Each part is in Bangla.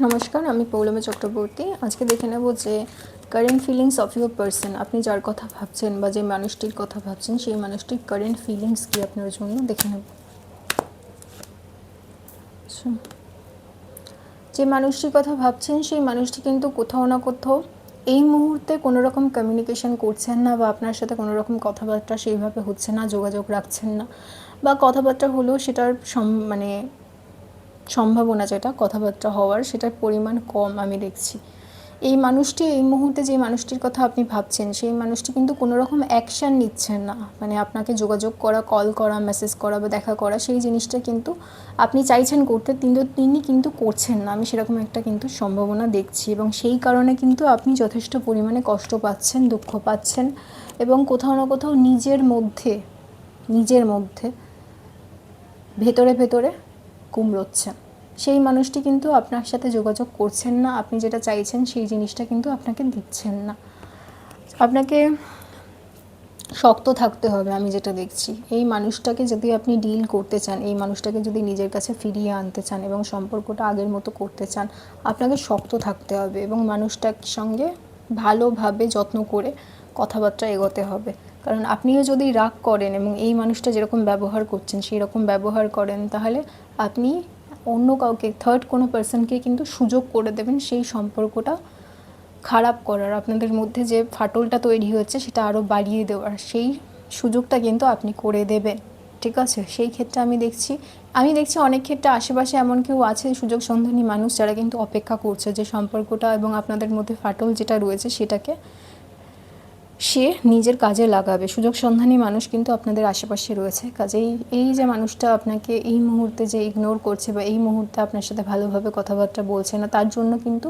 নমস্কার, আমি পৌলমী চক্রবর্তী। আজকে দেখে নেব যে current feelings of your person. আপনি যার কথা ভাবছেন বা যে মানুষটির কথা ভাবছেন সেই মানুষটির কারেন্ট ফিলিংস কি আপনার জন্য দেখে নেব। যে মানুষটির কথা ভাবছেন সেই মানুষটি কিন্তু কোথাও না কোথাও এই মুহূর্তে কোনো রকম কমিউনিকেশন করছেন না, বা আপনার সাথে কোনো রকম কথাবার্তা সেইভাবে হচ্ছে না, যোগাযোগ রাখছেন না, বা কথাবার্তা হলেও সেটার সম্ভাবনা যেটা কথাবার্তা হওয়ার সেটার পরিমাণ কম আমি দেখছি। এই মানুষটি এই মুহূর্তে যে মানুষটির কথা আপনি ভাবছেন সেই মানুষটি কিন্তু কোনো রকম অ্যাকশান নিচ্ছেন না, আপনাকে যোগাযোগ করা, কল করা, মেসেজ করা বা দেখা করা সেই জিনিসটা কিন্তু আপনি চাইছেন করতে, কিন্তু তিনি কিন্তু করছেন না। আমি সেরকম একটা কিন্তু সম্ভাবনা দেখছি, এবং সেই কারণে কিন্তু আপনি যথেষ্ট পরিমাণে কষ্ট পাচ্ছেন, দুঃখ পাচ্ছেন, এবং কোথাও না কোথাও নিজের মধ্যে ভেতরে ভেতরে কুমড়োচ্ছেন। সেই মানুষটি কিন্তু আপনার সাথে যোগাযোগ করছেন না, আপনি যেটা চাইছেন সেই জিনিসটা কিন্তু আপনাকে দিচ্ছেন না। আপনাকে শক্ত থাকতে হবে, আমি যেটা দেখছি। এই মানুষটাকে যদি আপনি ডিল করতে চান, এই মানুষটাকে যদি নিজের কাছে ফিরিয়ে আনতে চান এবং সম্পর্কটা আগের মতো করতে চান, আপনাকে শক্ত থাকতে হবে এবং মানুষটার সঙ্গে ভালোভাবে যত্ন করে কথাবার্তা এগোতে হবে। কারণ আপনিও যদি রাগ করেন এবং এই মানুষটা যেরকম ব্যবহার করছেন সেই রকম ব্যবহার করেন, তাহলে আপনি অন্য কাউকে, থার্ড কোনো পার্সনকে কিন্তু সুযোগ করে দেবেন সেই সম্পর্কটা খারাপ করার, আপনাদের মধ্যে যে ফাটলটা তৈরি হচ্ছে সেটা আরও বাড়িয়ে দেওয়ার সেই সুযোগটা কিন্তু আপনি করে দেবেন। ঠিক আছে? সেই ক্ষেত্রে আমি দেখছি অনেক ক্ষেত্রে আশেপাশে এমন কেউ আছে, সুযোগ সন্ধানী মানুষ, যারা কিন্তু অপেক্ষা করছে যে সম্পর্কটা এবং আপনাদের মধ্যে ফাটল যেটা রয়েছে সেটাকে সে নিজের কাজে লাগাবে। সুযোগ সন্ধানী মানুষ কিন্তু আপনাদের আশেপাশে রয়েছে। কাজেই এই যে মানুষটা আপনাকে এই মুহূর্তে যে ইগনোর করছে বা এই মুহূর্তে আপনার সাথে ভালোভাবে কথাবার্তা বলছে না, তার জন্য কিন্তু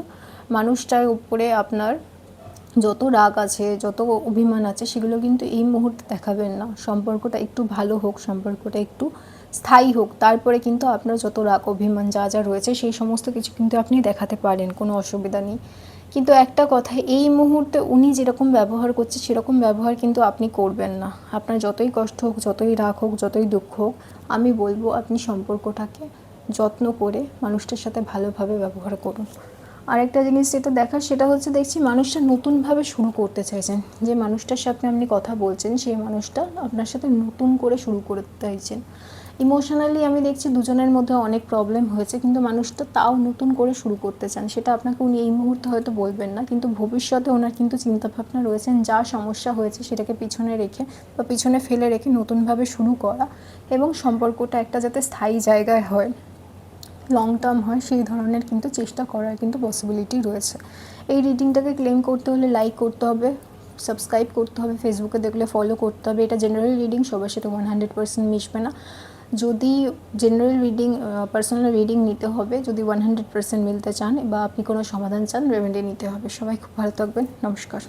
মানুষটার উপরে আপনার যত রাগ আছে, যত অভিমান আছে, সেগুলো কিন্তু এই মুহূর্তে দেখাবেন না। সম্পর্কটা একটু ভালো হোক, সম্পর্কটা একটু স্থায়ী হোক, তারপরে কিন্তু আপনার যত রাগ অভিমান যা যা রয়েছে সেই সমস্ত কিছু কিন্তু আপনি দেখাতে পারেন, কোনো অসুবিধা নেই। কিন্তু একটা কথা, এই মুহূর্তে উনি যেরকম ব্যবহার করছে সেরকম ব্যবহার কিন্তু আপনি করবেন না। আপনার যতই কষ্ট হোক, যতই রাগ হোক, যতই দুঃখ হোক, আমি বলবো আপনি সম্পর্কটাকে যত্ন করে মানুষটার সাথে ভালোভাবে ব্যবহার করুন। আরেকটা জিনিস যেটা দেখার, সেটা হচ্ছে দেখছি মানুষটা নতুনভাবে শুরু করতে চাইছেন। যে মানুষটার সাথে আপনি কথা বলছেন সেই মানুষটা আপনার সাথে নতুন করে শুরু করতে চাইছেন। ইমোশনালি আমি দেখছি দুজনের মধ্যে অনেক প্রবলেম হয়েছে, কিন্তু মানুষটা তাও নতুন করে শুরু করতে চান। সেটা আপনাকে উনি এই মুহূর্তে হয়তো বলবেন না, কিন্তু ভবিষ্যতে ওনার কিন্তু চিন্তাভাবনা রয়েছেন যা সমস্যা হয়েছে সেটাকে পিছনে রেখে বা পিছনে ফেলে রেখে নতুনভাবে শুরু করা, এবং সম্পর্কটা একটা যাতে স্থায়ী জায়গায় হয়, লং টার্ম হয়, সেই ধরনের কিন্তু চেষ্টা করার কিন্তু পসিবিলিটি রয়েছে। এই রিডিংটাকে ক্লেম করতে হলে লাইক করতে হবে, সাবস্ক্রাইব করতে হবে, ফেসবুকে দেখলে ফলো করতে হবে। এটা জেনারেল রিডিং, সবার সাথে 100% মিশবে না। যদি জেনারেল রিডিং, পার্সোনাল রিডিং নিতে হবে, যদি 100% মিলতে চান বা আপনি কোনো সমাধান চান, রেমেডি নিতে হবে। সবাই খুব ভালো থাকবেন। নমস্কার।